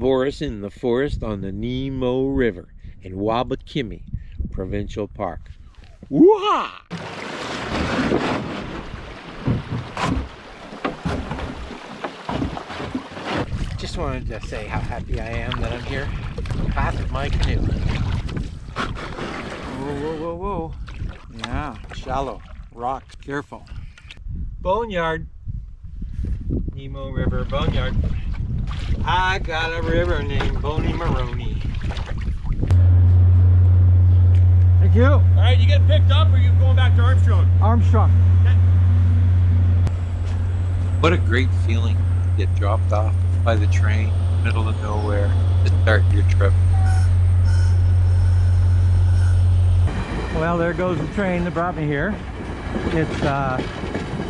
Boris in the forest on the Nemo River in Wabakimi Provincial Park. Woo-ha! Just wanted to say how happy I am that I'm here on the path of my canoe. Whoa, whoa, whoa, whoa. Yeah, shallow, rocks, careful. Boneyard. Nemo River Boneyard. I got a river named Boney Maroney. Thank you. All right, you get picked up or you going back to Armstrong? Armstrong. Okay. What a great feeling to get dropped off by the train, middle of nowhere, to start your trip. Well, there goes the train that brought me here. It's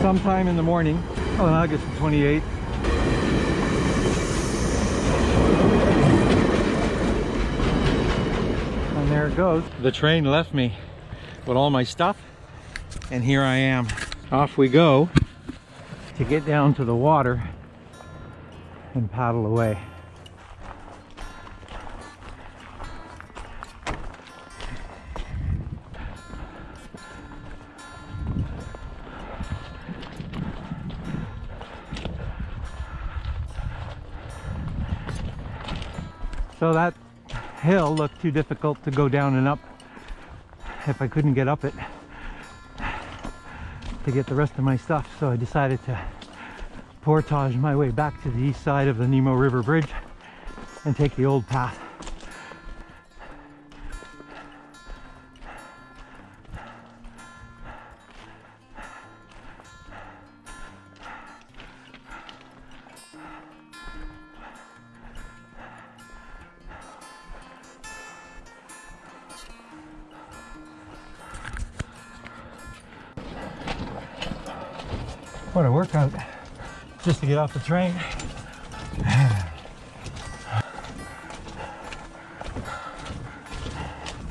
sometime in the morning on August the 28th. And there it goes. The train left me with all my stuff, and here I am. Off we go to get down to the water and paddle away. So that hill looked too difficult to go down and up if I couldn't get up it to get the rest of my stuff. So I decided to portage my way back to the east side of the Nemo River Bridge and take the old path. What a workout just to get off the train.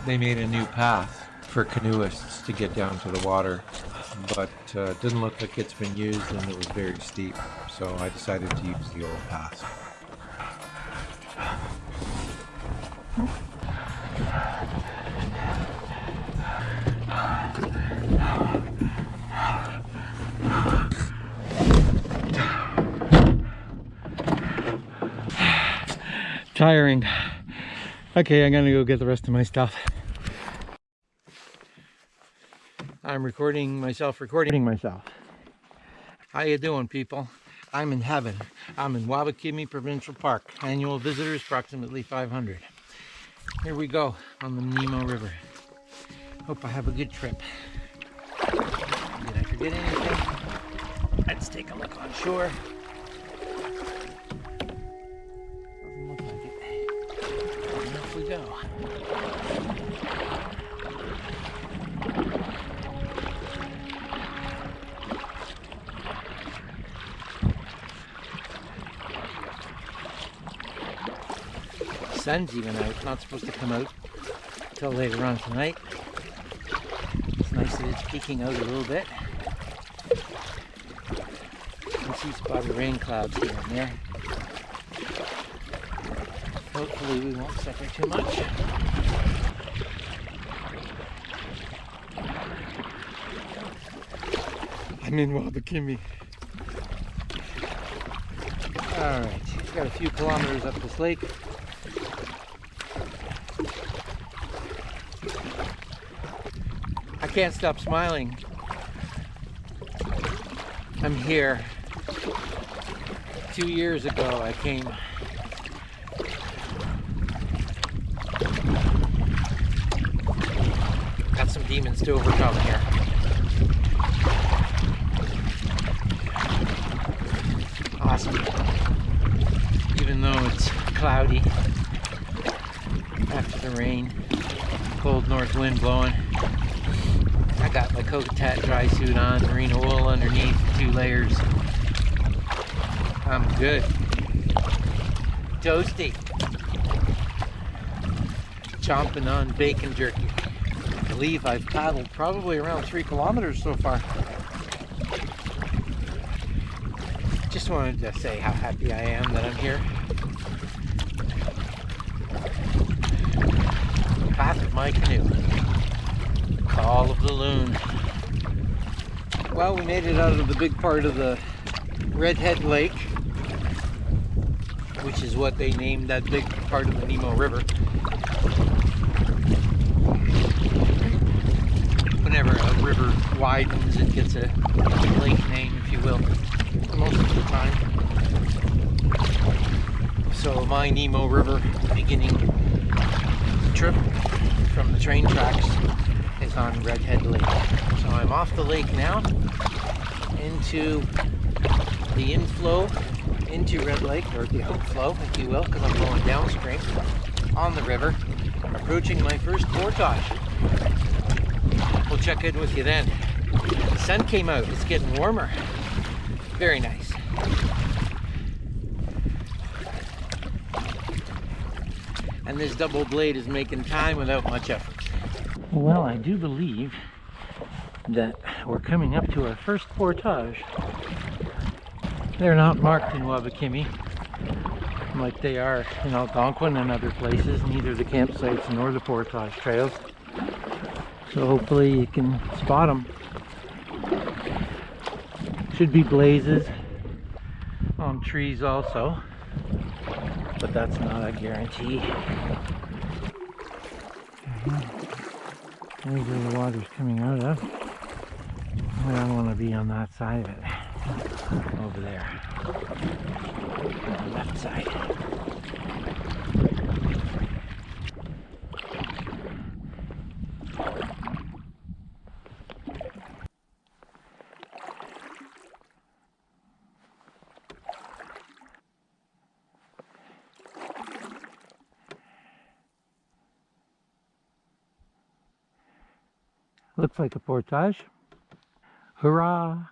They made a new path for canoeists to get down to the water, but didn't look like it's been used and it was very steep, so I decided to use the old path. Tiring. Okay, I'm gonna go get the rest of my stuff. I'm recording myself. How you doing, people? I'm in heaven. I'm in Wabakimi Provincial Park. Annual visitors approximately 500. Here we go on the Nemo River. Hope I have a good trip. Did I forget anything? Let's take a look on shore. Doesn't look like it. And off we go. Sun's even out. Not supposed to come out until later on tonight. It's nice that it's peeking out a little bit. You can see spotted rain clouds here and there. Hopefully we won't suffer too much. I'm in Wabakimi. Alright, got a few kilometers up this lake. I can't stop smiling. I'm here. 2 years ago I came. Got some demons to overcome here. Awesome. Even though it's cloudy after the rain, cold north wind blowing. I got my Cocotat dry suit on, merino wool underneath, 2 layers. I'm good. Toasty. Chomping on bacon jerky. I believe I've paddled probably around 3 kilometers so far. Just wanted to say how happy I am that I'm here path of my canoe. Call of the loon. Well, we made it out of the big part of the Redhead Lake, which is what they named that big part of the Nemo River. Whenever a river widens, it gets a lake name, if you will, most of the time. So my Nemo River beginning trip from the train tracks is on Redhead Lake. So I'm off the lake now into the inflow into Red Lake, or the outflow, if you will, because I'm going downstream on the river, approaching my first portage. We'll check in with you then. The sun came out, it's getting warmer. Very nice. And this double blade is making time without much effort. Well, I do believe that we're coming up to our first portage. They're not marked in Wabakimi like they are in Algonquin and other places, neither the campsites nor the portage trails. So hopefully you can spot them. Should be blazes on trees also, but that's not a guarantee. There's where the water's coming out of. I don't want to be on that side of it. Over there. On the left side. Looks like a portage. Hurrah!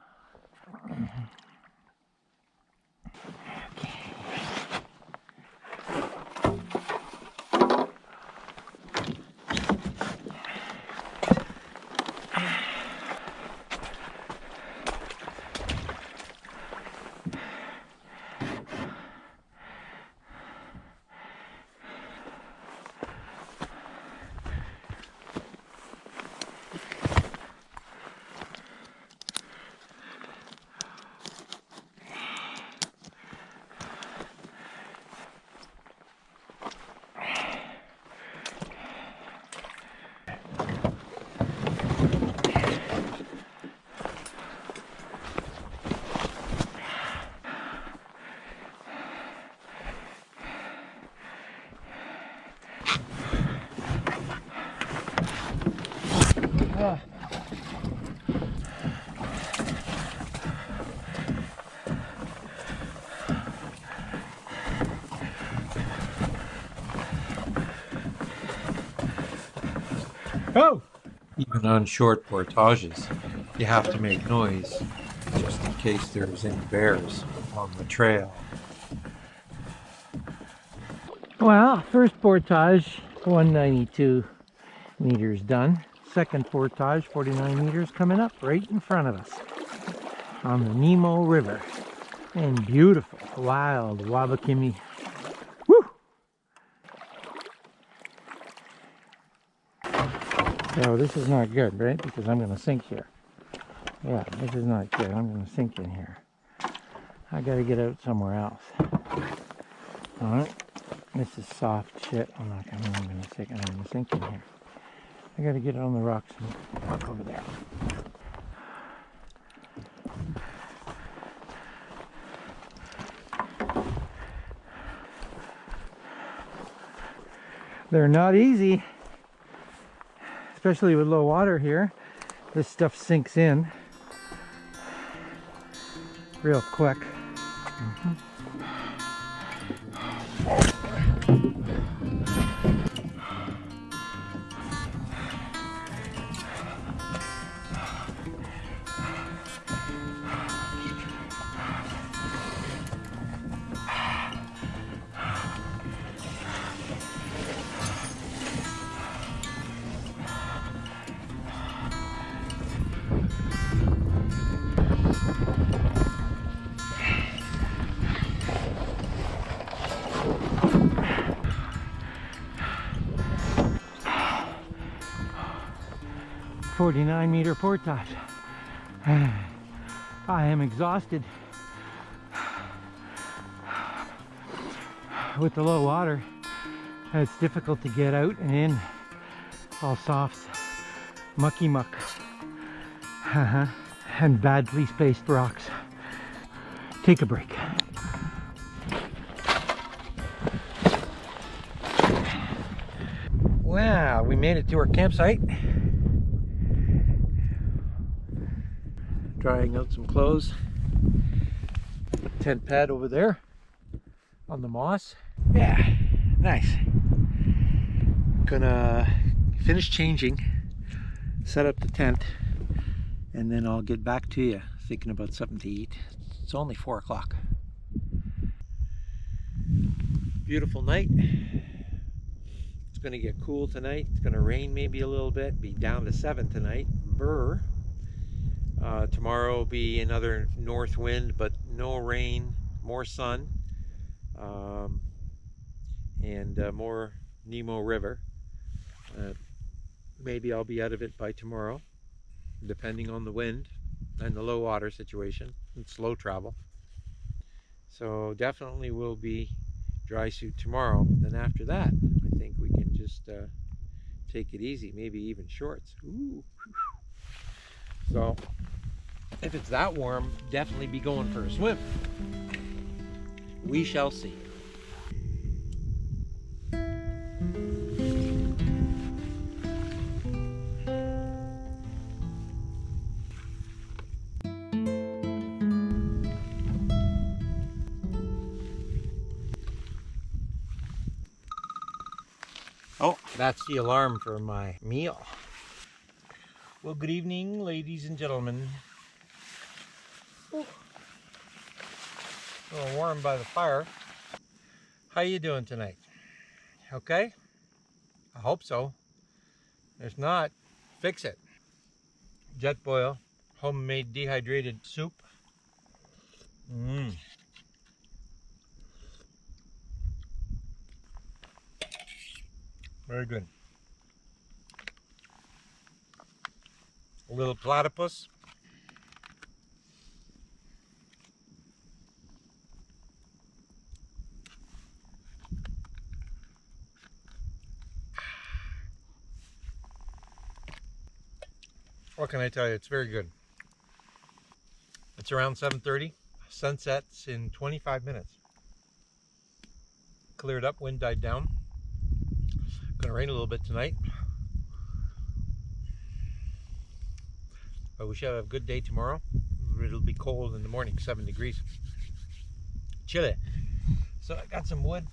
Oh! Even on short portages, you have to make noise just in case there's any bears on the trail. Well, first portage, 192 meters done. Second portage, 49 meters coming up right in front of us on the Nemo River. And beautiful, wild Wabakimi. Woo! So this is not good, right? Because I'm going to sink here. Yeah, this is not good. I'm going to sink in here. I got to get out somewhere else. Alright. This is soft shit. I'm going to sink in here. I got to get it on the rocks and walk over there. They're not easy, especially with low water here. This stuff sinks in real quick. 49-meter portage. I am exhausted. With the low water, it's difficult to get out and in. All soft, mucky muck. And badly spaced rocks. Take a break. Wow, we made it to our campsite. Drying out some clothes. Tent pad over there on the moss. Yeah, nice. Gonna finish changing, set up the tent, and then I'll get back to you thinking about something to eat. It's only 4 o'clock. Beautiful night. It's gonna get cool tonight. It's gonna rain maybe a little bit, be down to 7 tonight. Brr. Tomorrow will be another north wind, but no rain, more sun, and more Nemo River. Maybe I'll be out of it by tomorrow, depending on the wind and the low water situation and slow travel. So definitely will be dry suit tomorrow. Then after that, I think we can just take it easy, maybe even shorts. Ooh. So if it's that warm, definitely be going for a swim. We shall see. Oh, that's the alarm for my meal. Well, good evening, ladies and gentlemen. Ooh. A little warm by the fire. How you doing tonight? Okay? I hope so. If not, fix it. Jet boil, homemade dehydrated soup. Very good. A little platypus. What can I tell you? It's very good. It's around 7:30. Sunset's in 25 minutes. Cleared up, wind died down. Gonna rain a little bit tonight. But we should have a good day tomorrow. It'll be cold in the morning, 7 degrees. Chilly. So I got some wood.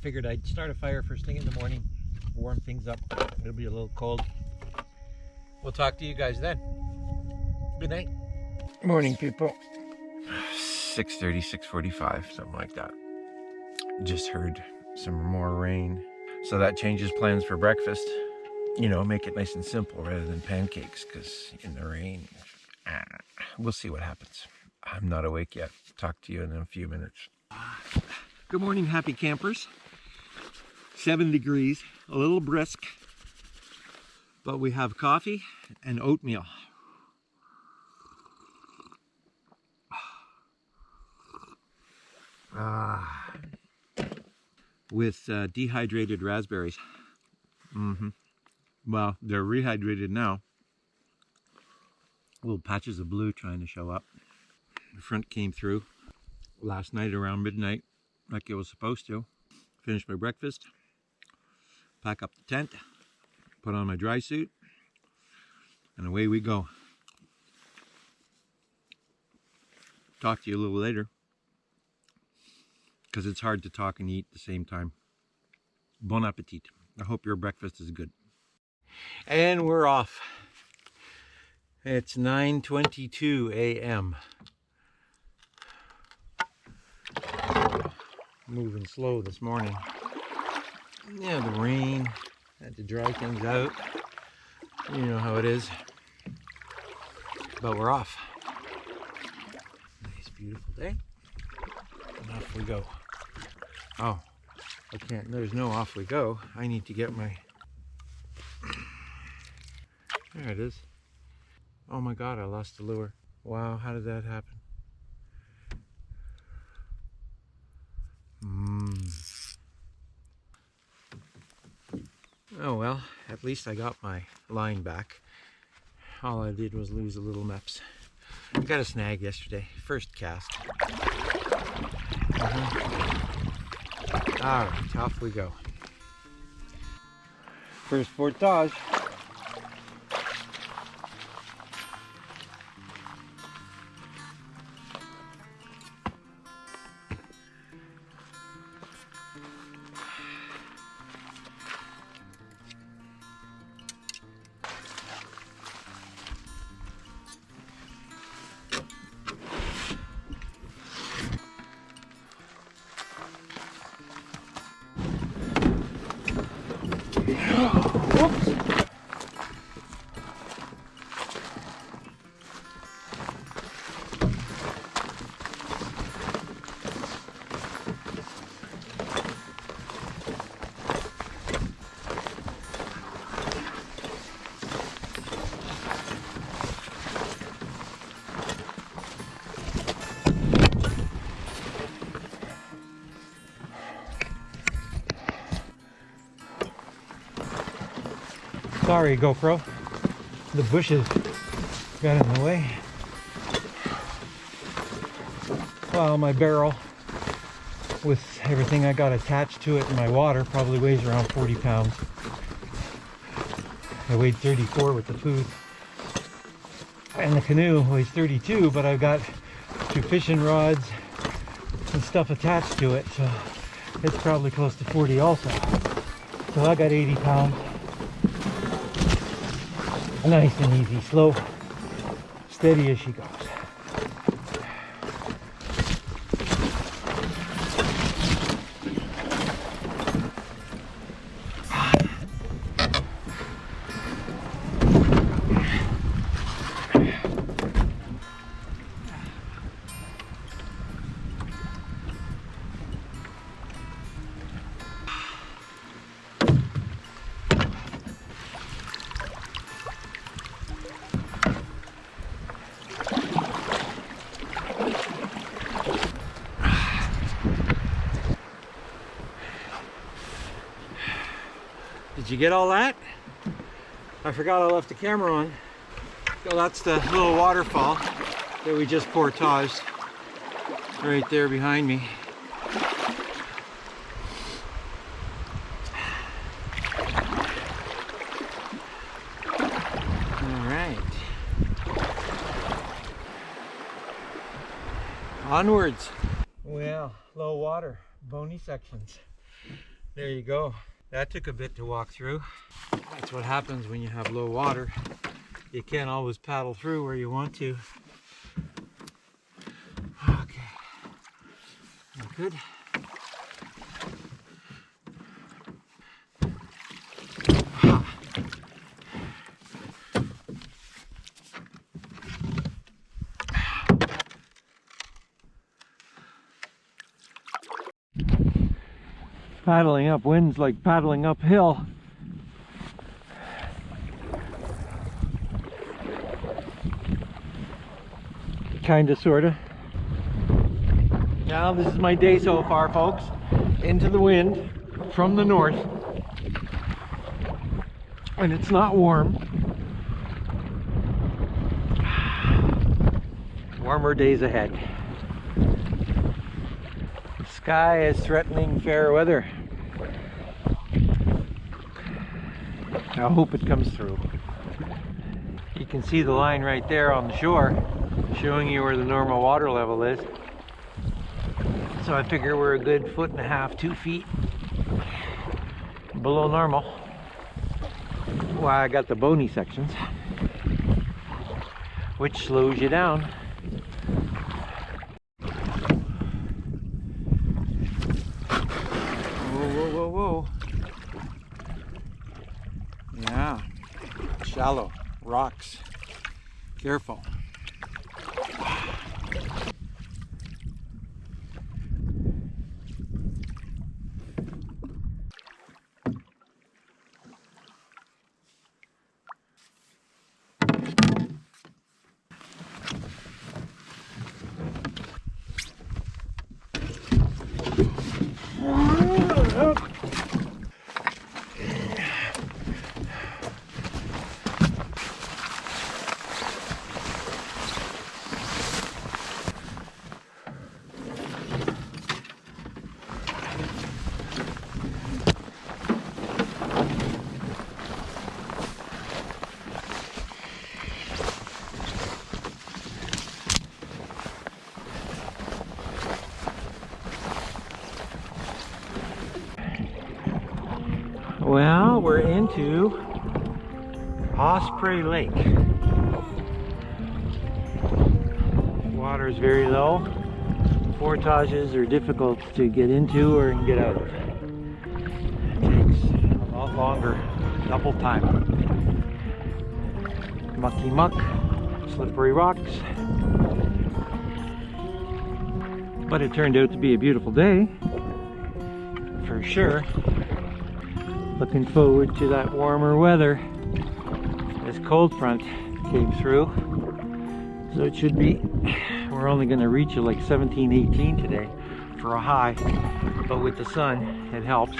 Figured I'd start a fire first thing in the morning, warm things up. It'll be a little cold. We'll talk to you guys then. Good night. Morning, people. 6:30, 6:45, something like that. Just heard some more rain. So that changes plans for breakfast. You know, make it nice and simple rather than pancakes, because in the rain, we'll see what happens. I'm not awake yet. Talk to you in a few minutes. Good morning, happy campers. 7 degrees, a little brisk, but we have coffee and oatmeal. With dehydrated raspberries. Well, they're rehydrated now. Little patches of blue trying to show up. The front came through last night around midnight, like it was supposed to. Finished my breakfast, pack up the tent, put on my dry suit, and away we go. Talk to you a little later, because it's hard to talk and eat at the same time. Bon appetit. I hope your breakfast is good. And we're off. It's 9:22 a.m. Moving slow this morning. Yeah, the rain. Had to dry things out. You know how it is. But we're off. Nice, beautiful day. And off we go. Oh, I can't. There's no off we go. I need to get my There it is. Oh my God, I lost the lure. Wow, how did that happen? Oh well, at least I got my line back. All I did was lose a little meps. I got a snag yesterday, first cast. All right, off we go. First portage. Sorry, GoPro. The bushes got in the way. Well, my barrel with everything I got attached to it in my water probably weighs around 40 pounds. I weighed 34 with the food. And the canoe weighs 32, but I've got 2 fishing rods and stuff attached to it, so it's probably close to 40 also. So I got 80 pounds. Nice and easy, slow, steady as she goes. Did you get all that? I forgot I left the camera on. So that's the little waterfall that we just portaged right there behind me. All right. Onwards. Well, low water, bony sections. There you go. That took a bit to walk through. That's what happens when you have low water. You can't always paddle through where you want to. Okay. Good. Paddling upwind's like paddling uphill. Kinda, sorta. Now this is my day so far, folks. Into the wind from the north. And it's not warm. Warmer days ahead. The sky is threatening fair weather. I hope it comes through. You can see the line right there on the shore, showing you where the normal water level is. So I figure we're a good 1.5 to 2 feet below normal. Well, I got the bony sections, which slows you down. Whoa. Yeah, shallow rocks. Careful. we're into Osprey Lake. Water is very low. Portages are difficult to get into or get out of. It takes a lot longer, double time. Mucky muck, slippery rocks. But it turned out to be a beautiful day, for sure. Looking forward to that warmer weather. This cold front came through, so it should be, we're only going to reach like 17, 18 today for a high, but with the sun it helps.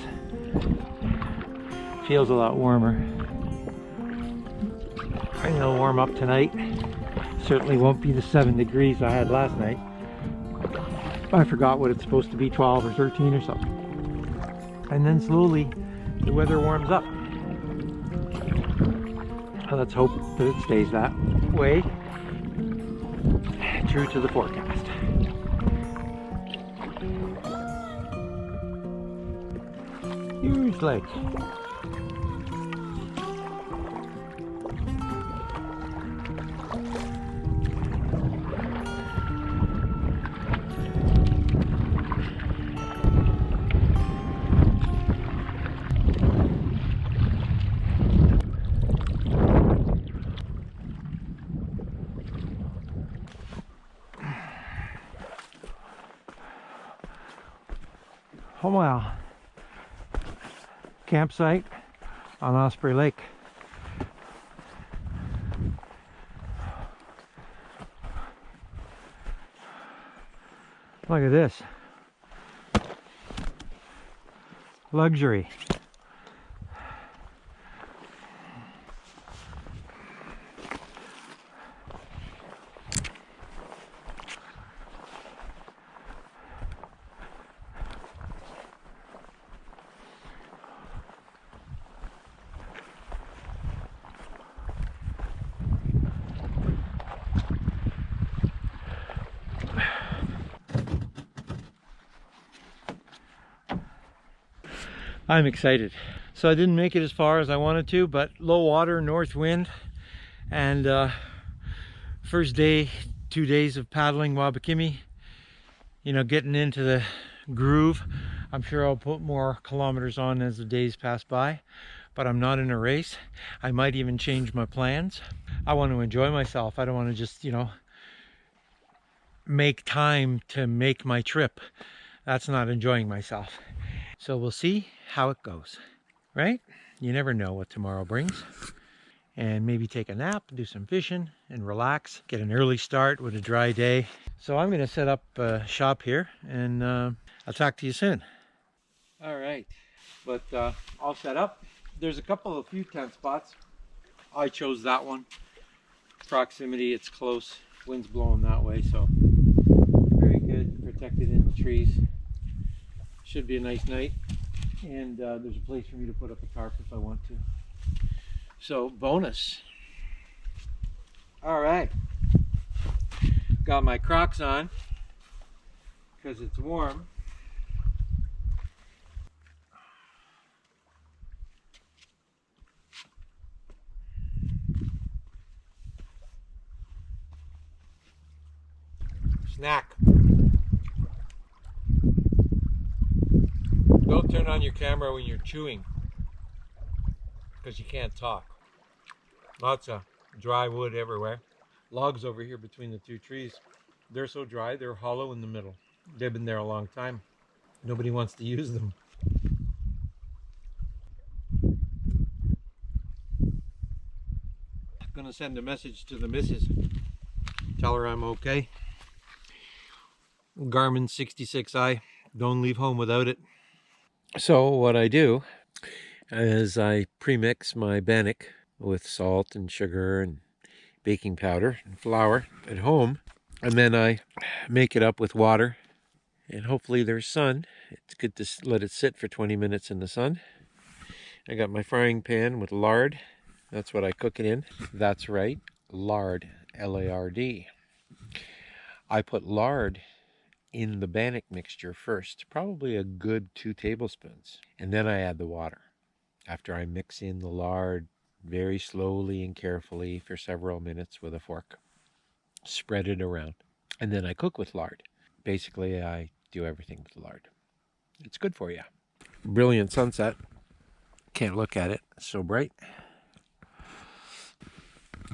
Feels a lot warmer. I think it'll warm up tonight. Certainly won't be the 7 degrees I had last night. I forgot what it's supposed to be, 12 or 13 or something. And then slowly the weather warms up. Let's hope that it stays that way, true to the forecast. Huge lake. Oh wow, campsite on Osprey Lake. Look at this. Luxury. I'm excited. So I didn't make it as far as I wanted to, but low water, north wind, and first day, 2 days of paddling Wabakimi, you know, getting into the groove. I'm sure I'll put more kilometers on as the days pass by, but I'm not in a race. I might even change my plans. I want to enjoy myself. I don't want to just, you know, make time to make my trip. That's not enjoying myself. So we'll see how it goes, right? You never know what tomorrow brings. And maybe take a nap, do some fishing, and relax. Get an early start with a dry day. So I'm going to set up shop here, and I'll talk to you soon. All right, but all set up. There's a few tent spots. I chose that one. Proximity, it's close. Wind's blowing that way, so very good. Protected in the trees. Should be a nice night, and there's a place for me to put up a tarp if I want to. So bonus. All right, got my Crocs on because it's warm. Snack. Don't turn on your camera when you're chewing, because you can't talk. Lots of dry wood everywhere. Logs over here between the two trees. They're so dry, they're hollow in the middle. They've been there a long time. Nobody wants to use them. I'm gonna send a message to the missus. Tell her I'm okay. Garmin 66i. Don't leave home without it. So what I do is I pre-mix my bannock with salt and sugar and baking powder and flour at home, and then I make it up with water, and hopefully there's sun. It's good to let it sit for 20 minutes in the sun. I got my frying pan with lard. That's what I cook it in. That's right, lard, L-A-R-D. I put lard in the bannock mixture first, probably a good 2 tablespoons, and then I add the water. after I mix in the lard very slowly and carefully for several minutes with a fork. Spread it around. And then I cook with lard. Basically, I do everything with lard. It's good for you. Brilliant sunset. Can't look at it. It's so bright.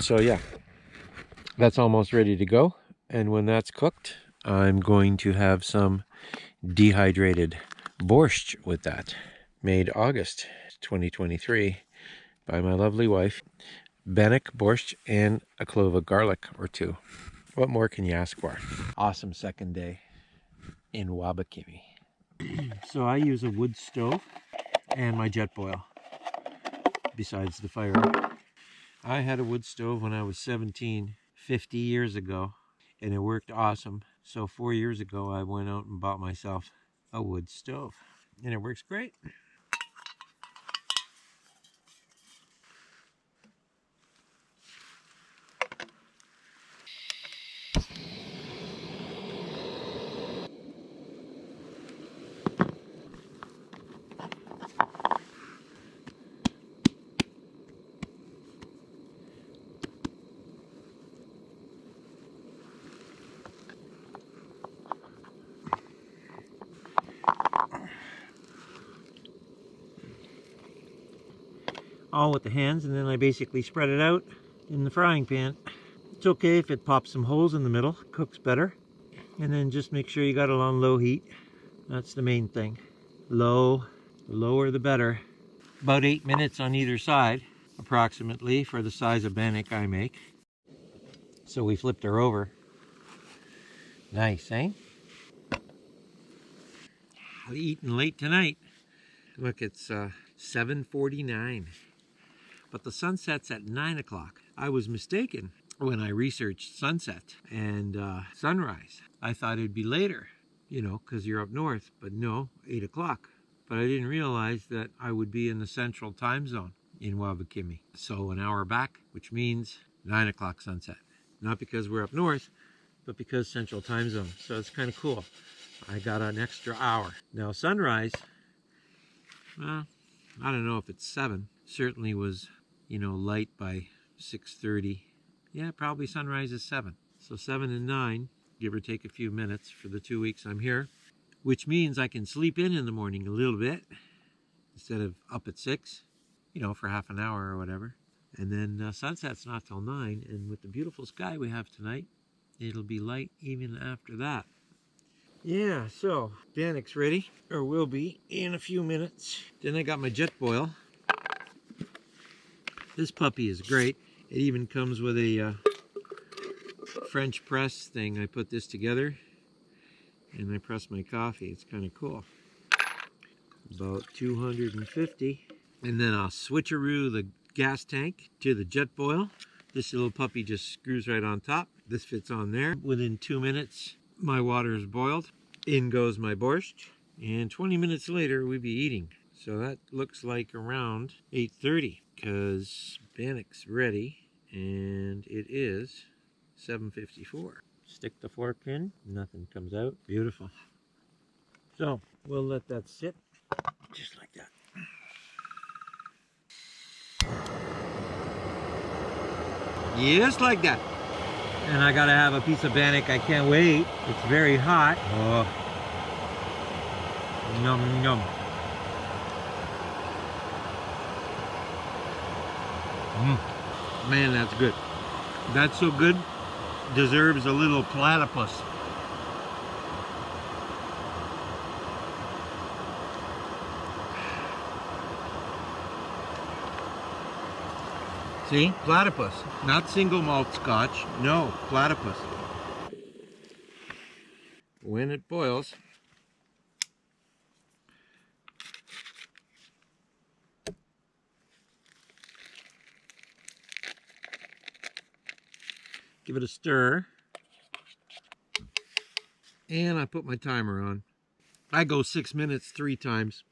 So yeah, that's almost ready to go. And when that's cooked, I'm going to have some dehydrated borscht with that. Made August 2023 by my lovely wife. Bannock borscht and a clove of garlic or two. What more can you ask for? Awesome second day in Wabakimi. So I use a wood stove and my jet boil besides the fire. I had a wood stove when I was 17, 50 years ago, and it worked awesome. So 4 years ago, I went out and bought myself a wood stove, and it works great. All with the hands, and then I basically spread it out in the frying pan. It's okay if it pops some holes in the middle, cooks better. And then just make sure you got it on low heat. That's the main thing. Low, the lower the better. About 8 minutes on either side, approximately, for the size of bannock I make. So we flipped her over. Nice, eh? Eating late tonight. Look, it's 7:49. But the sunset's at 9 o'clock. I was mistaken when I researched sunset and sunrise. I thought it'd be later, you know, because you're up north. But no, 8 o'clock. But I didn't realize that I would be in the central time zone in Wabakimi. So an hour back, which means 9 o'clock sunset. Not because we're up north, but because central time zone. So it's kind of cool. I got an extra hour. Now sunrise, well, I don't know if it's 7. Certainly was, you know, light by 6:30. Yeah, probably sunrise is 7. So 7 and 9, give or take a few minutes for the 2 weeks I'm here, which means I can sleep in the morning a little bit instead of up at 6, you know, for half an hour or whatever. And then sunset's not till 9, and with the beautiful sky we have tonight, it'll be light even after that. Yeah, so bannock's ready, or will be in a few minutes. Then I got my jet boil. This puppy is great. It even comes with a French press thing. I put this together and I press my coffee. It's kind of cool. About 250. And then I'll switcheroo the gas tank to the jet boil. This little puppy just screws right on top. This fits on there. Within 2 minutes, my water is boiled. In goes my borscht. And 20 minutes later, we'll be eating. So that looks like around 8:30 because bannock's ready and it is 7:54. Stick the fork in, nothing comes out. Beautiful. So we'll let that sit just like that. Just like that. And I gotta have a piece of bannock. I can't wait. It's very hot. Oh. Yum, yum. Man, that's good. That's so good, deserves a little platypus. See, platypus, not single malt scotch, no, platypus. When it boils, give it a stir, and I put my timer on. I go 6 minutes 3 times.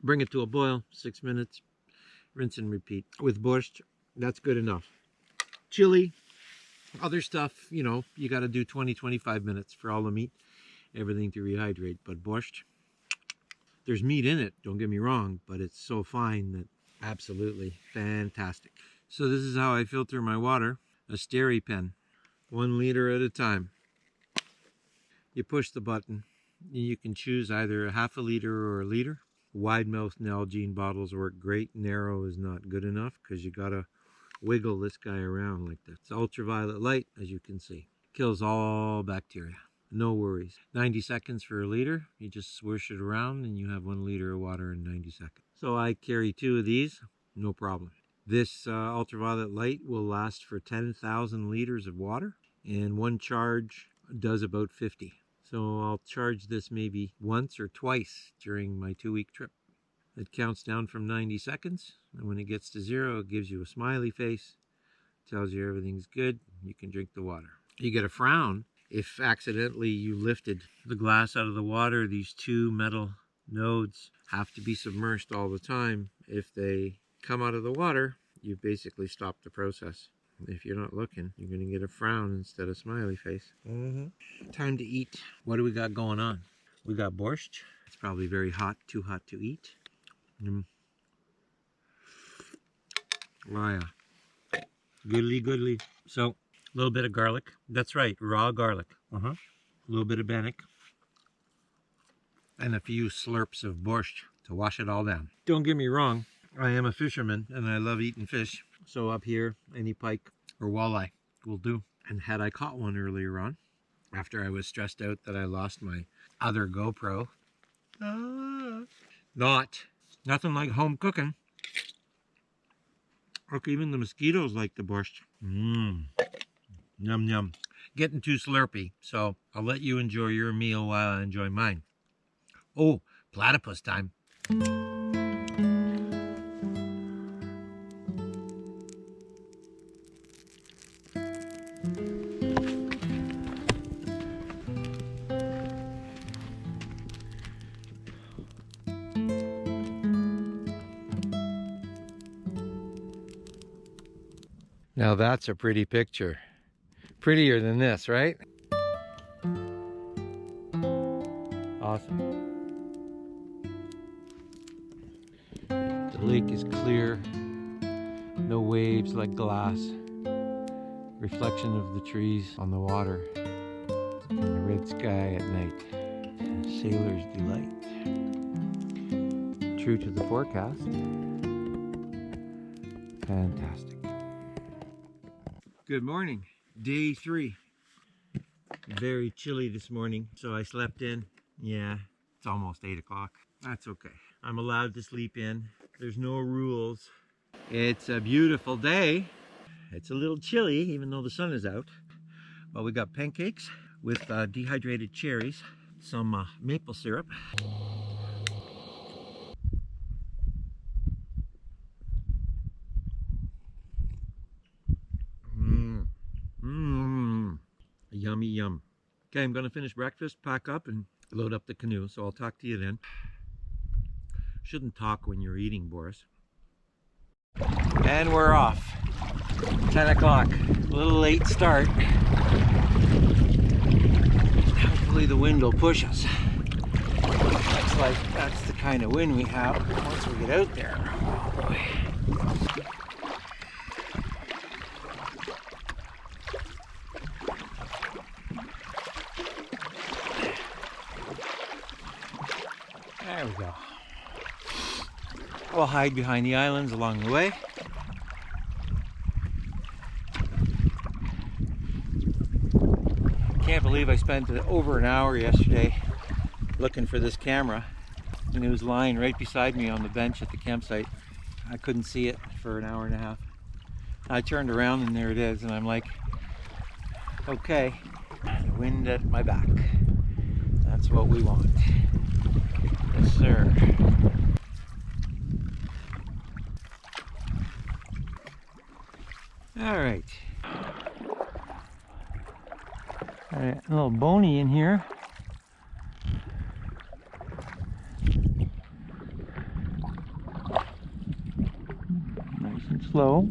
Bring it to a boil, 6 minutes, rinse and repeat. With borscht, that's good enough. Chili, other stuff, you know, you got to do 20-25 minutes for all the meat, everything to rehydrate. But borscht, there's meat in it, don't get me wrong, but it's so fine that Absolutely fantastic. So this is how I filter my water. A Steri pen, 1 liter at a time. You push the button, and you can choose either a half a liter or a liter. Wide mouth Nalgene bottles work great. Narrow is not good enough because you gotta wiggle this guy around like that. It's ultraviolet light, as you can see. Kills all bacteria. No worries. 90 seconds for a liter. You just swoosh it around and you have 1 liter of water in 90 seconds. So I carry 2 of these, no problem. This ultraviolet light will last for 10,000 liters of water, and 1 charge does about 50. So I'll charge this maybe once or twice during my 2-week trip. It counts down from 90 seconds, and when it gets to 0, it gives you a smiley face, tells you everything's good, you can drink the water. You get a frown if accidentally you lifted the glass out of the water. These 2 metal nodes have to be submerged all the time. If they come out of the water, you basically stop the process. If you're not looking, you're going to get a frown instead of smiley face. Time to eat. What do we got going on? We got borscht. It's probably very hot, too hot to eat. Oh yeah. Goodly, goodly. So, a little bit of garlic. That's right, raw garlic. A little bit of bannock. And a few slurps of borscht to wash it all down. Don't get me wrong, I am a fisherman and I love eating fish. So up here, any pike or walleye will do. And had I caught one earlier on, after I was stressed out that I lost my other GoPro, nothing like home cooking. Look, even the mosquitoes like the borscht. Yum, yum. Getting too slurpy, so I'll let you enjoy your meal while I enjoy mine. Oh, platypus time. Now that's a pretty picture. Prettier than this, right? Awesome. The lake is clear. No waves like glass. Reflection of the trees on the water. And the red sky at night. Sailor's delight. True to the forecast. Fantastic. Good morning. Day 3. Very chilly this morning, so I slept in. Yeah, it's almost 8 o'clock. That's okay. I'm allowed to sleep in. There's no rules. It's a beautiful day. It's a little chilly, even though the sun is out. But we got pancakes with dehydrated cherries, some maple syrup. Yummy yum. Okay, I'm gonna finish breakfast, pack up, and load up the canoe, so I'll talk to you then. Shouldn't talk when you're eating, Boris. And we're off. 10 o'clock. A little late start. Hopefully the wind will push us. Looks like that's the kind of wind we have once we get out there. Oh boy. There we go. We'll hide behind the islands along the way. Can't believe I spent over an hour yesterday looking for this camera, and it was lying right beside me on the bench at the campsite. I couldn't see it for an hour and a half. I turned around and there it is, and I'm like, okay, the wind at my back. That's what we want. Yes, sir. All right. Got a little bony in here. Nice and slow.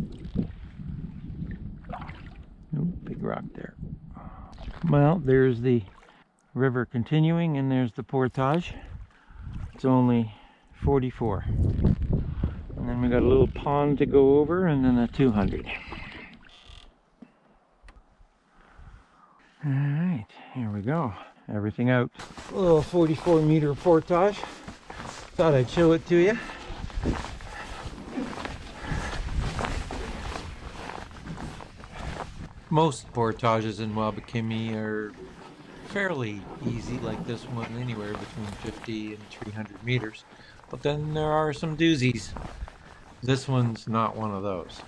Ooh, big rock there. Well, there's the river continuing, and there's the portage. It's only 44. And then We got a little pond to go over and then a 200. Alright, here we go. Everything out. A little 44-meter portage. Thought I'd show it to you. Most portages in Wabakimi are fairly easy, like this one, anywhere between 50 and 300 meters. But then there are some doozies. This one's not one of those.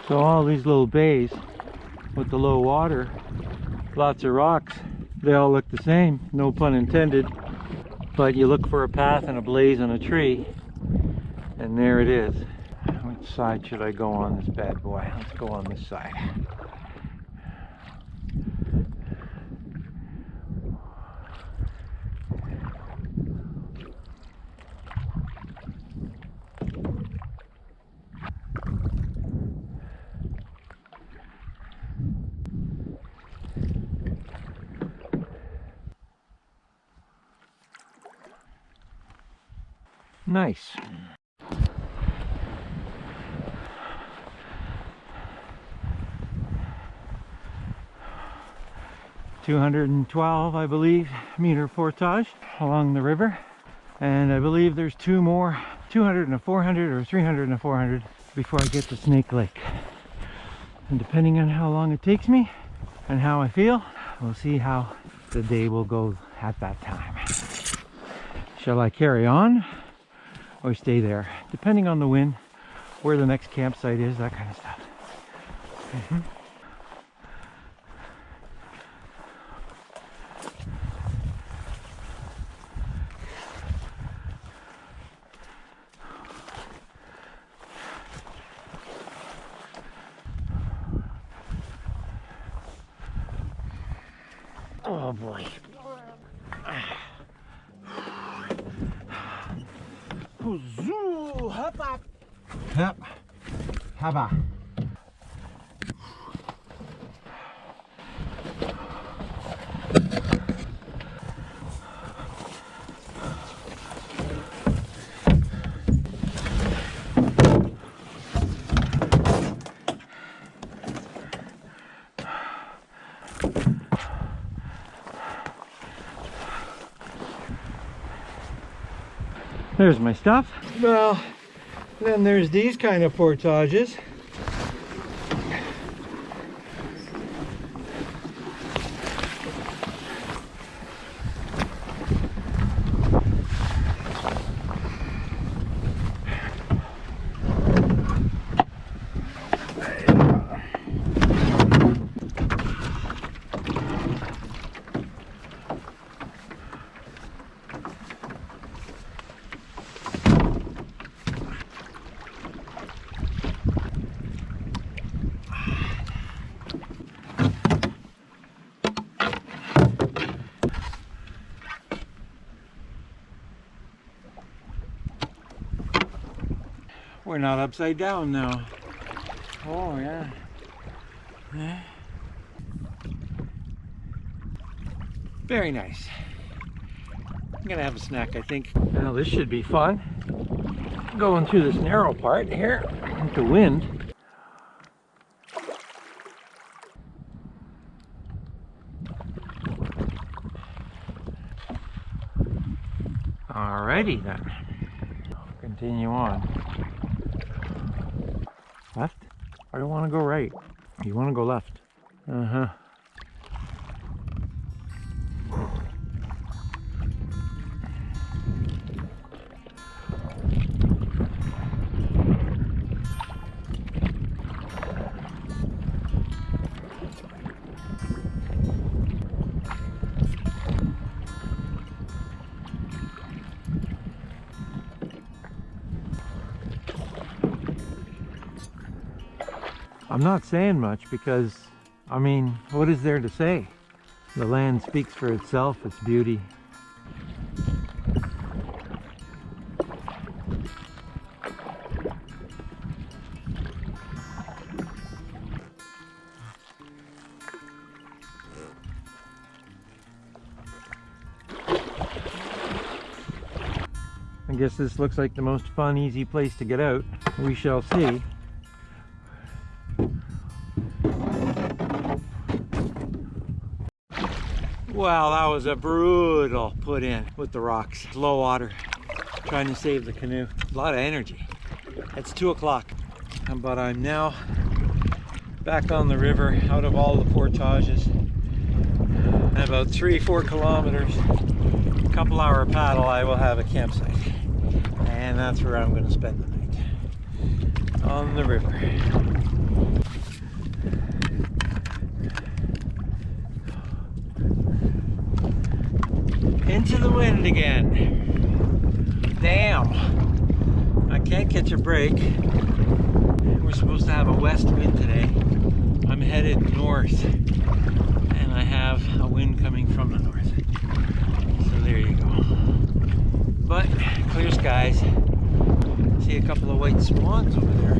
So all these little bays with the low water, lots of rocks, they all look the same, no pun intended. But you look for a path and a blaze on a tree, and there it is. Which side should I go on this bad boy? Let's go on this side. Nice. $212, I believe, meter portage along the river, and I believe there's two more, 200 and a 400 or 300 and a 400 before I get to Snake Lake. And depending on how long it takes me and how I feel, we'll see how the day will go at that time. Shall I carry on or stay there, depending on the wind, where the next campsite is, that kind of stuff. Oh boy. Zoo, hop up. Hop. Haba. There's my stuff. Well, then there's these kind of portages. We're not upside down now. Oh yeah. Yeah. Very nice. I'm gonna have a snack, I think. Now this should be fun. Going through this narrow part here with the wind. Alrighty then. Continue on. Left? I don't want to go right. You want to go left. Uh-huh. I'm not saying much because, I mean, what is there to say? The land speaks for itself, its beauty. I guess this looks like the most fun, easy place to get out. We shall see. Wow, that was a brutal put in with the rocks. Low water, trying to save the canoe. A lot of energy. It's 2 o'clock, but I'm now back on the river, out of all the portages. About 3-4 kilometers, a couple hour paddle, I will have a campsite. And that's where I'm going to spend the night, on the river. Into the wind again. Damn, I can't catch a break. We're supposed to have a west wind today. I'm headed north, and I have a wind coming from the north. So there you go. But clear skies. See a couple of white swans over there.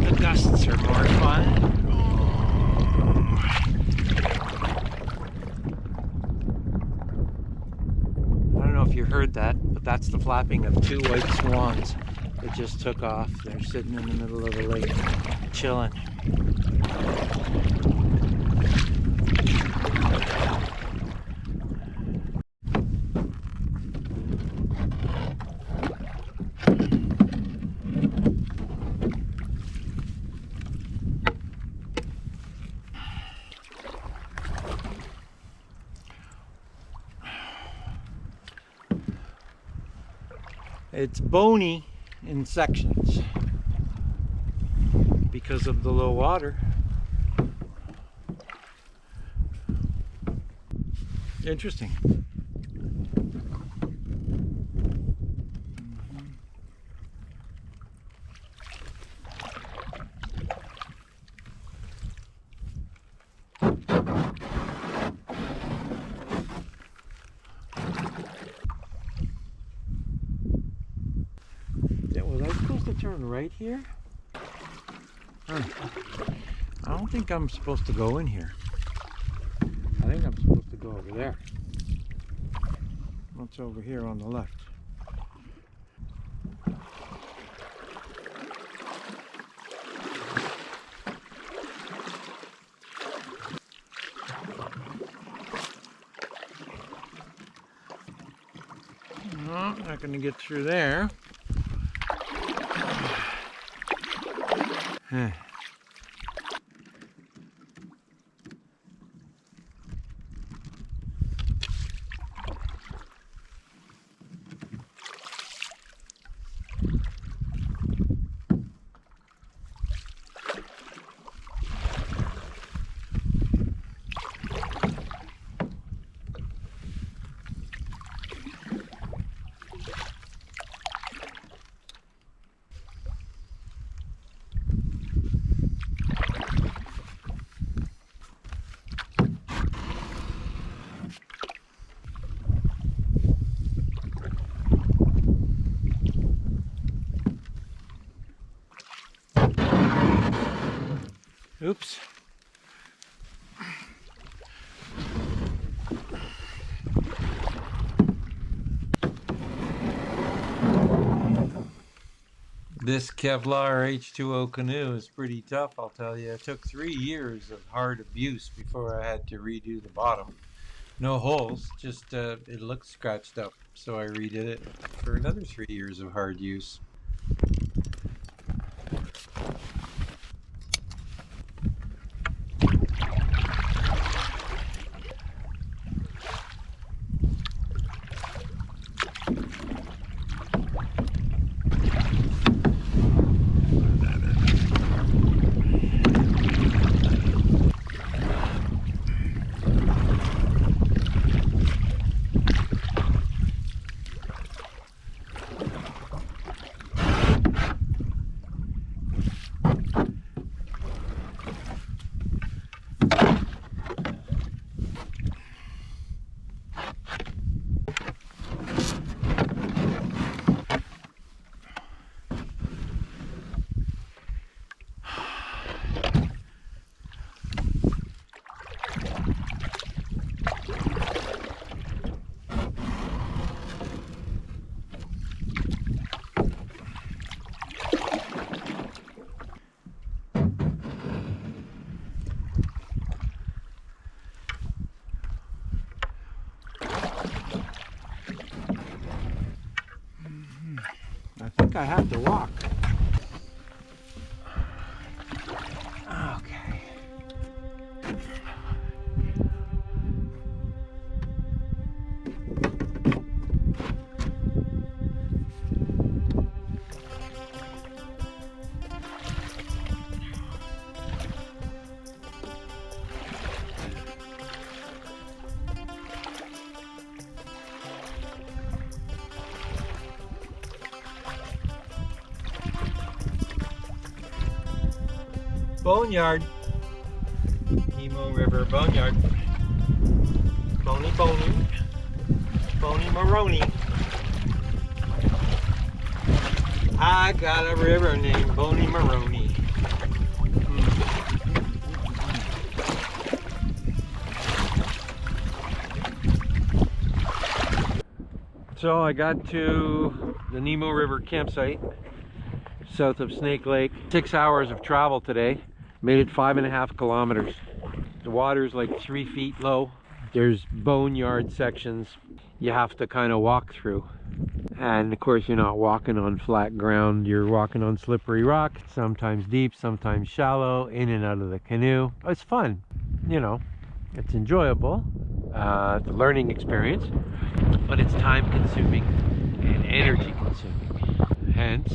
The gusts are more fun. I don't know if you heard that, but that's the flapping of 2 white swans that just took off. They're sitting in the middle of the lake, chilling. It's bony in sections because of the low water. Interesting. Was I supposed to turn right here? I don't think I'm supposed to go in here. I think I'm supposed to go over there. What's over here on the left? No, not going to get through there. Oops. This Kevlar H2O canoe is pretty tough, I'll tell you. It took 3 years of hard abuse before I had to redo the bottom. No holes, just it looked scratched up, so I redid it for another 3 years of hard use. think I have to walk. Okay. Boneyard. Nemo River Boneyard. Bony Bony. Bony Maroney. I got a river named Bony Maroney. So I got to the Nemo River campsite south of Snake Lake. 6 hours of travel today. Made it 5.5 kilometers. The water's like 3 feet low. There's boneyard sections you have to kind of walk through. And of course you're not walking on flat ground, you're walking on slippery rock, sometimes deep, sometimes shallow, in and out of the canoe. It's fun, you know, it's enjoyable. It's a learning experience, but it's time consuming and energy consuming. Hence,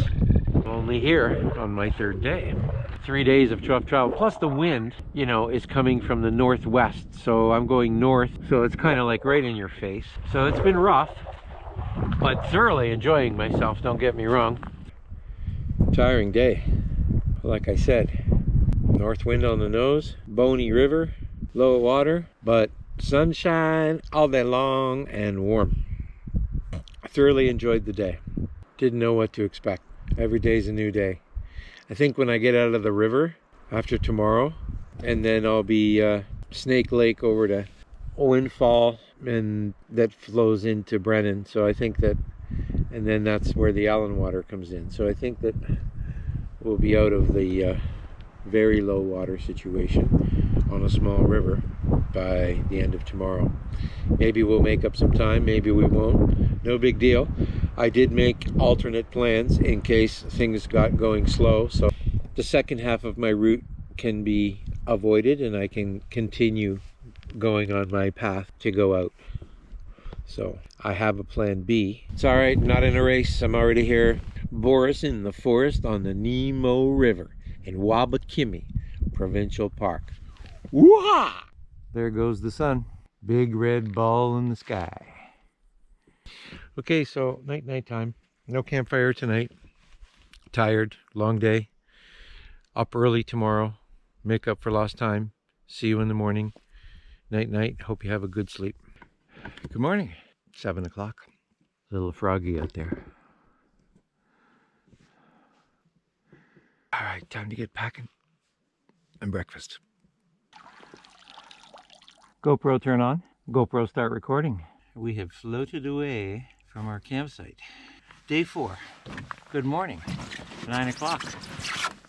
I'm only here on my 3rd day. 3 days of tough travel, plus the wind, you know, is coming from the northwest, so I'm going north, so it's kind of like right in your face. So it's been rough, but thoroughly enjoying myself, don't get me wrong. Tiring day, like I said. North wind on the nose, bony river, low water, but sunshine all day long and warm. I thoroughly enjoyed the day. Didn't know what to expect. Every day's a new day. I think when I get out of the river after tomorrow, and then I'll be Snake Lake over to Windfall, and that flows into Brennan. So I think that, and then that's where the Allen water comes in. So I think that we'll be out of the very low water situation on a small river by the end of tomorrow. Maybe we'll make up some time, maybe we won't. No big deal. I did make alternate plans in case things got going slow, so the second half of my route can be avoided and I can continue going on my path to go out. So I have a plan B. It's all right, not in a race. I'm already here. Borysintheforest on the Nemo River in Wabakimi Provincial Park. Woo-ha! There goes the sun. Big red ball in the sky. Okay, so night time. No campfire tonight. Tired, long day. Up early tomorrow. Make up for lost time. See you in the morning. Night. Hope you have a good sleep. Good morning. 7 o'clock. A little froggy out there. All right, time to get packing and breakfast. GoPro turn on. GoPro start recording. We have floated away from our campsite. Day 4. Good morning. 9 o'clock.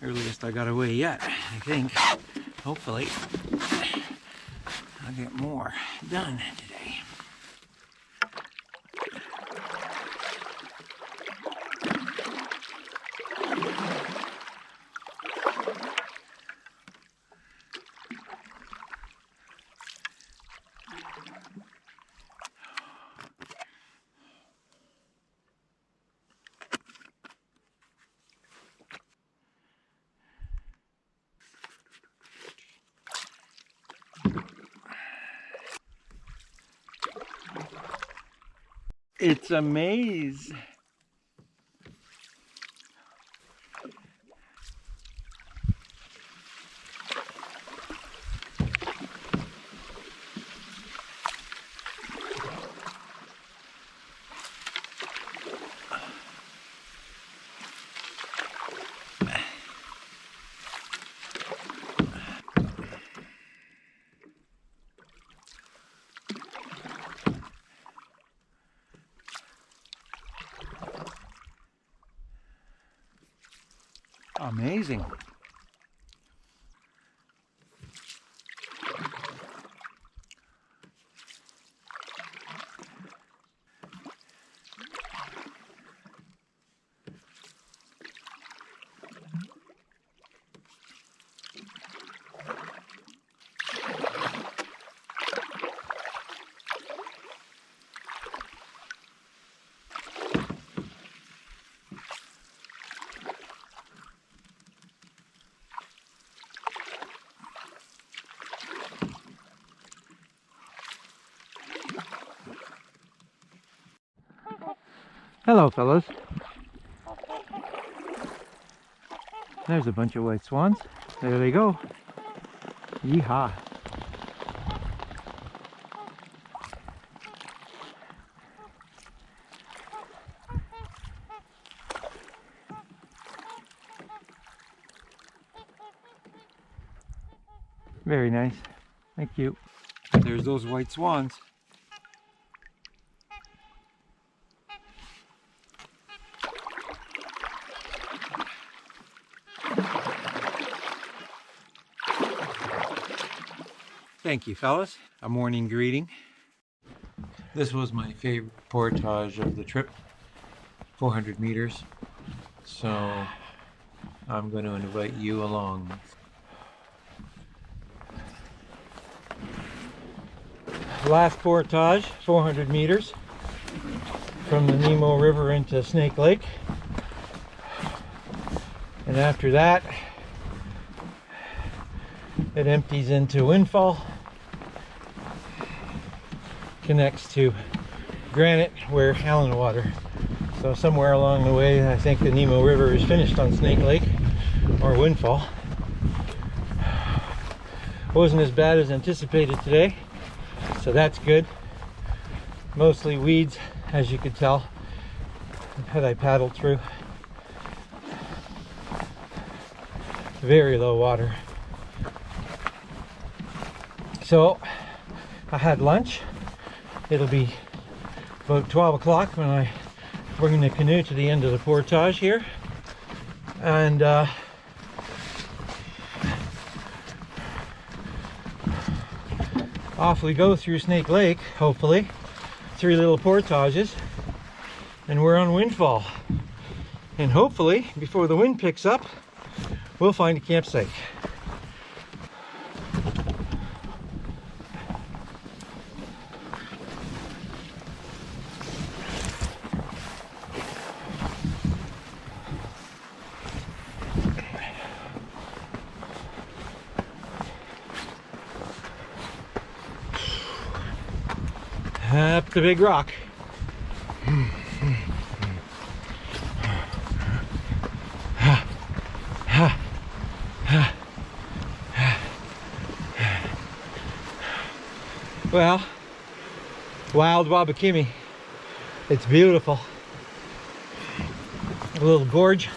Earliest I got away yet, I think. Hopefully, I'll get more done today. It's a maze. Amazing. Hello, fellas. There's a bunch of white swans. There they go. Yeehaw. Very nice. Thank you. There's those white swans. Thank you, fellas. A morning greeting. This was my favorite portage of the trip. 400 meters. So I'm going to invite you along. Last portage, 400 meters from the Nemo River into Snake Lake. And after that, it empties into Windfall, connects to Granite where Allen Water. So somewhere along the way, I think the Nemo River is finished on Snake Lake or Windfall. Wasn't as bad as anticipated today, so that's good. Mostly weeds, as you could tell, had I paddled through. Very low water. So I had lunch. It'll be about 12 o'clock when I bring the canoe to the end of the portage here. And off we go through Snake Lake, hopefully. 3 little portages. And we're on Windfall. And hopefully, before the wind picks up, we'll find a campsite. Up the big rock. Well, wild Wabakimi. It's beautiful. A little gorge.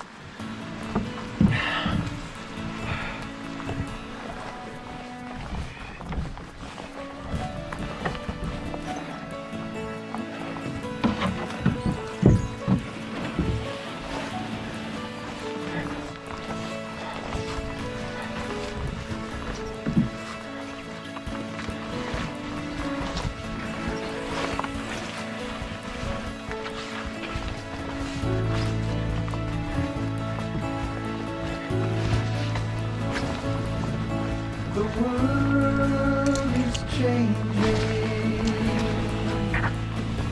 The world is changing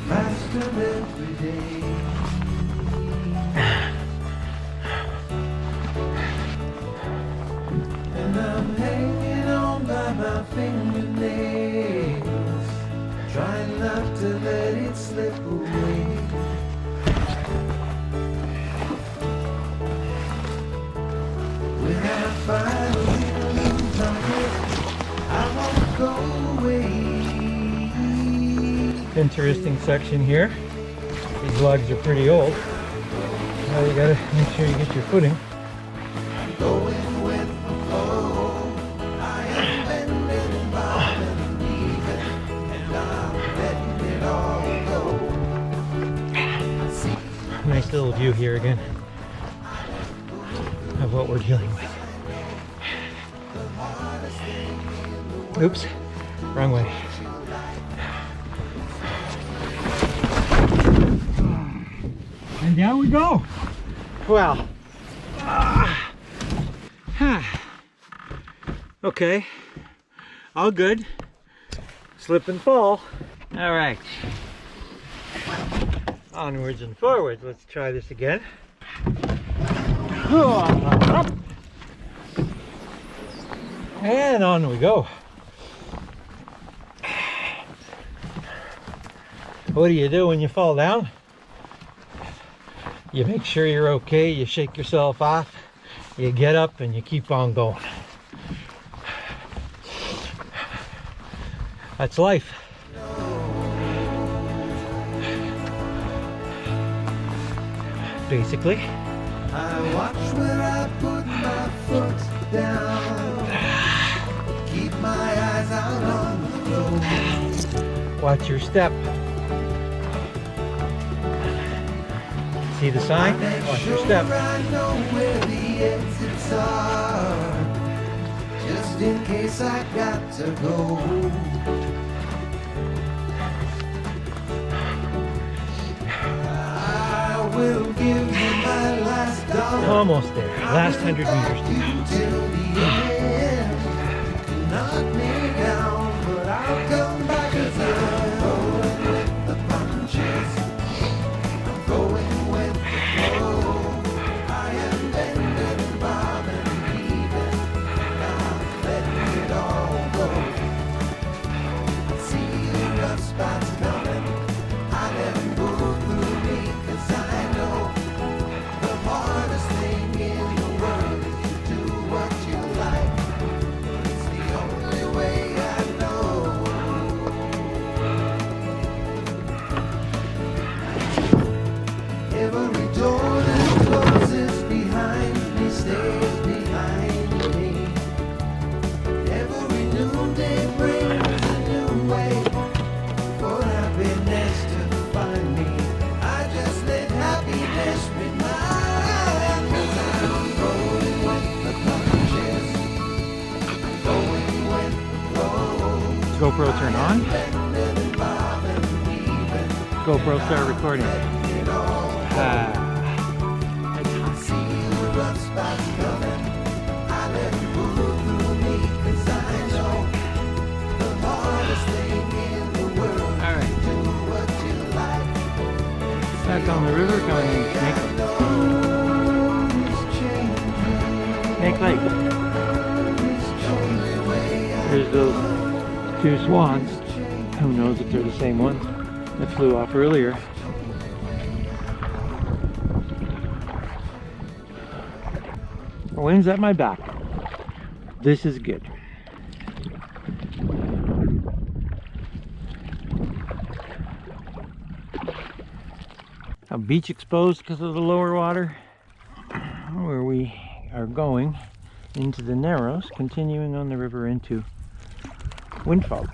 faster every day. And I'm hanging on by my fingernails, trying not to let it slip away. When I finally Interesting section here. These logs are pretty old. Now you gotta make sure you get your footing. Going with the flow. I am bending and bobbing and weaving, and I'm letting it all go. Nice little view here again of what we're dealing with. Oops, wrong way. And down we go. Well, okay, all good. Slip and fall. All right, onwards and forwards. Let's try this again. And on we go. What do you do when you fall down? You make sure you're okay, you shake yourself off, you get up and you keep on going. That's life. Basically. I watch where I put my foot down. Keep my eyes out on the road. Watch your step. See the sign? Watch your step. I know where the exits are, just in case I got to go. I will give you my last dollar. Almost there. Last 100 meters to go. Till the end. Knock me down, but I'll come back again. I'm going with the punches. I'm going with the flow. I am bending and bobbing and weaving. I'm letting it all go. See the rough spots coming. I let them go through me, 'cause I know the hardest thing in the world is to do what you like. It's the only way I know. Every door that closes behind me stays behind me. Every new day brings a new way for happiness to find me. I just let happiness be mine. 'Cause I'm going with the punches. Going with the flow. GoPro turn on. Bending and bobbing and weaving. GoPro start recording. It all see the rough spots coming. I let them go through me, 'cause I know the hardest thing in the world. All right. Do what you like. Back on the river, going in Snake Lake. There's those two swans. Who knows if they're the same ones that flew off earlier. The wind's at my back. This is good. A beach exposed because of the lower water, where we are going into the Narrows, continuing on the river into Windfall Lake.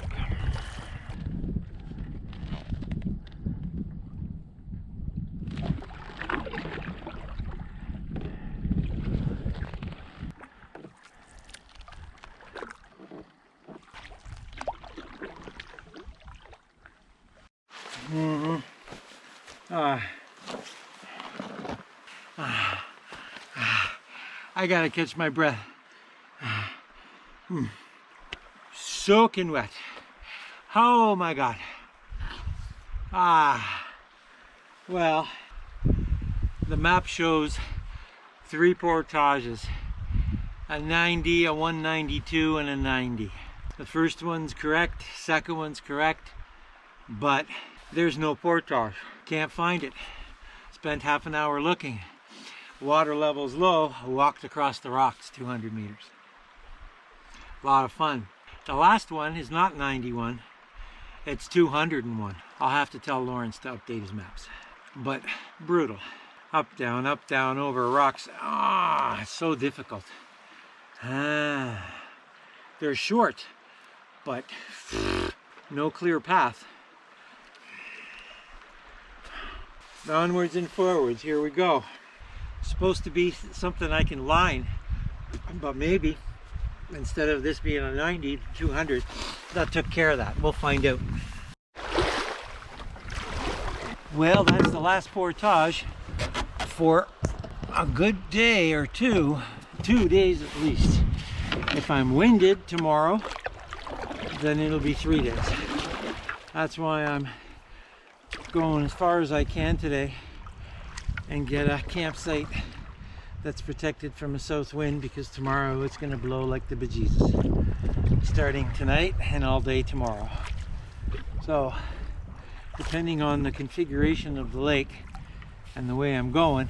I gotta catch my breath. Soaking wet. Oh my God. Well, the map shows 3 portages, a 90, a 192, and a 90. The first one's correct, second one's correct, but there's no portage. Can't find it. Spent half an hour looking. Water level's low. I walked across the rocks 200 meters. A lot of fun. The last one is not 91. It's 201. I'll have to tell Lawrence to update his maps. But brutal. Up, down, over rocks. It's so difficult. They're short, but no clear path. Onwards and forwards, here we go. Supposed to be something I can line, but maybe instead of this being a 90, 200, that took care of that. We'll find out. Well, that's the last portage for a good day or two 2 days at least. If I'm winded tomorrow, then it'll be 3 days. That's why I'm going as far as I can today and get a campsite that's protected from a south wind, because tomorrow it's going to blow like the bejesus, starting tonight and all day tomorrow. So depending on the configuration of the lake, and the way I'm going,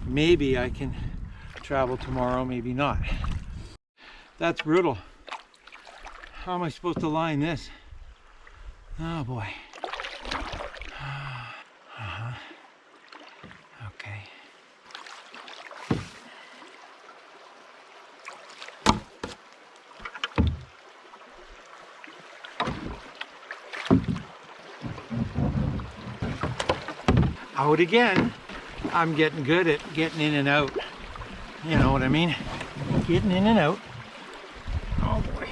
maybe I can travel tomorrow, maybe not. That's brutal. How am I supposed to line this? Oh boy. Okay. Out again. I'm getting good at getting in and out. You know what I mean? Getting in and out. Oh boy.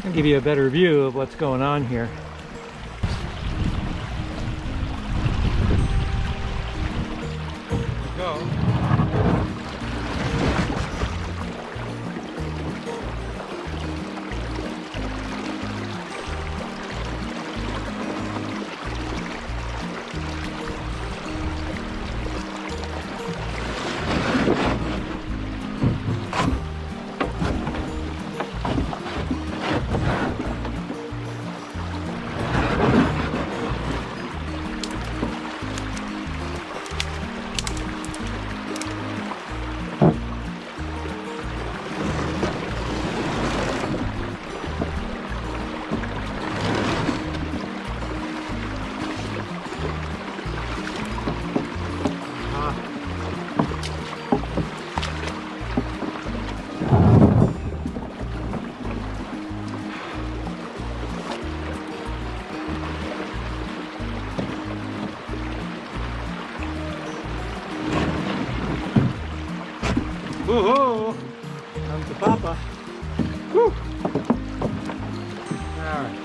I'll give you a better view of what's going on here. There we go. Woohoo! Comes the papa. Woo! Alright.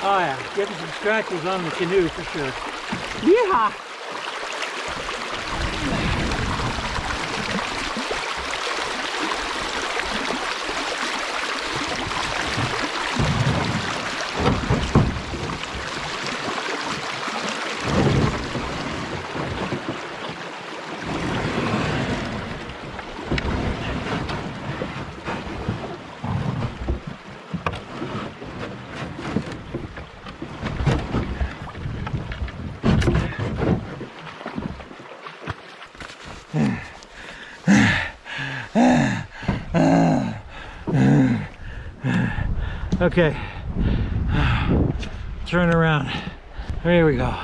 Oh yeah, getting some scratches on the canoe for sure. Yeehaw! Okay, turn around. Here we go.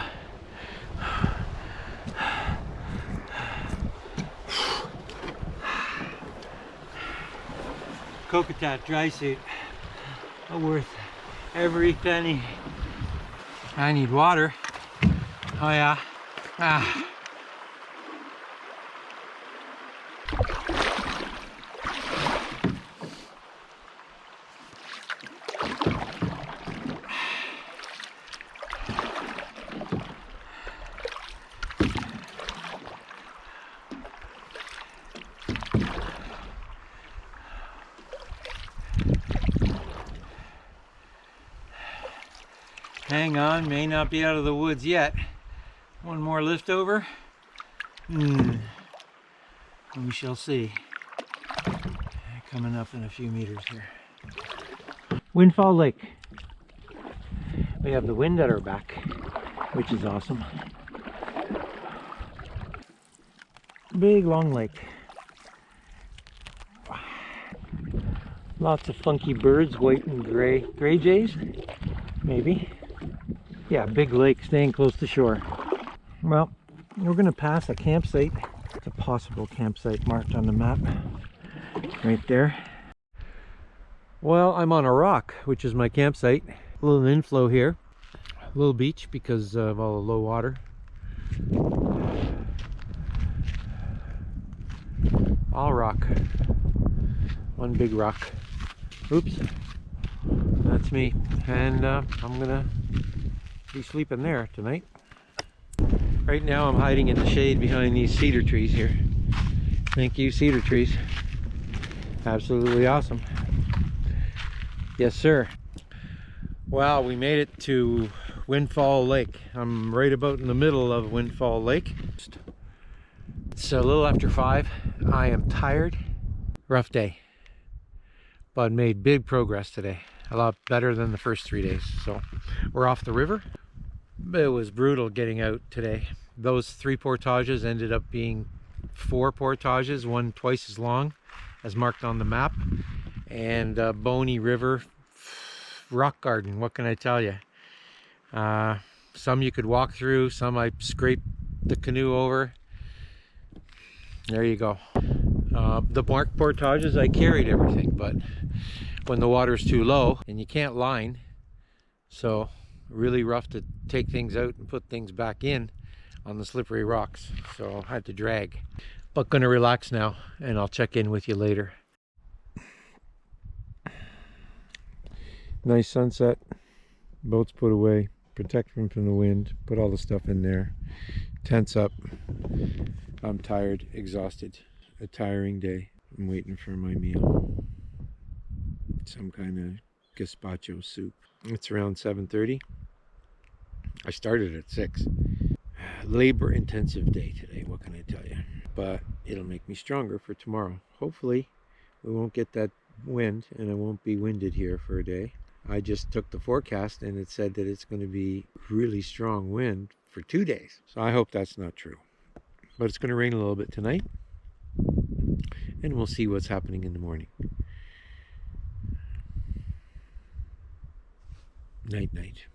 Cocotat dry suit, worth every penny. I need water. Oh yeah. Ah. Hang on, may not be out of the woods yet. One more lift over. We shall see. Coming up in a few meters here. Windfall Lake. We have the wind at our back, which is awesome. Big long lake. Lots of funky birds, white and gray. Gray jays? Maybe. Yeah, big lake, staying close to shore. Well, we're gonna pass a campsite. It's a possible campsite marked on the map. Right there. Well, I'm on a rock, which is my campsite. A little inflow here. A little beach because of all the low water. All rock. One big rock. Oops. That's me. And I'm gonna be sleeping there tonight. Right now I'm hiding in the shade behind these cedar trees here. Thank you, cedar trees. Absolutely awesome. Yes, sir. Well, we made it to Windfall Lake. I'm right about in the middle of Windfall Lake. It's a little after 5. I am tired. Rough day. But made big progress today. A lot better than the first 3 days. So we're off the river. It was brutal getting out today. Those 3 portages ended up being 4 portages, one twice as long as marked on the map. And Bony River rock garden, what can I tell you? Some you could walk through, some I scraped the canoe over. There you go. The marked portages, I carried everything, but when the water's too low and you can't line, so really rough to take things out and put things back in on the slippery rocks, so I had to drag. But gonna relax now and I'll check in with you later. Nice sunset, boats put away, protect them from the wind, put all the stuff in there, tents up. I'm tired, exhausted, a tiring day. I'm waiting for my meal. Some kind of gazpacho soup. It's around 7:30. I started at 6. Labor intensive day today, what can I tell you? But it'll make me stronger for tomorrow. Hopefully we won't get that wind and I won't be winded here for a day. I just took the forecast and it said that it's going to be really strong wind for 2 days. So I hope that's not true. But it's going to rain a little bit tonight. And we'll see what's happening in the morning. Night, night.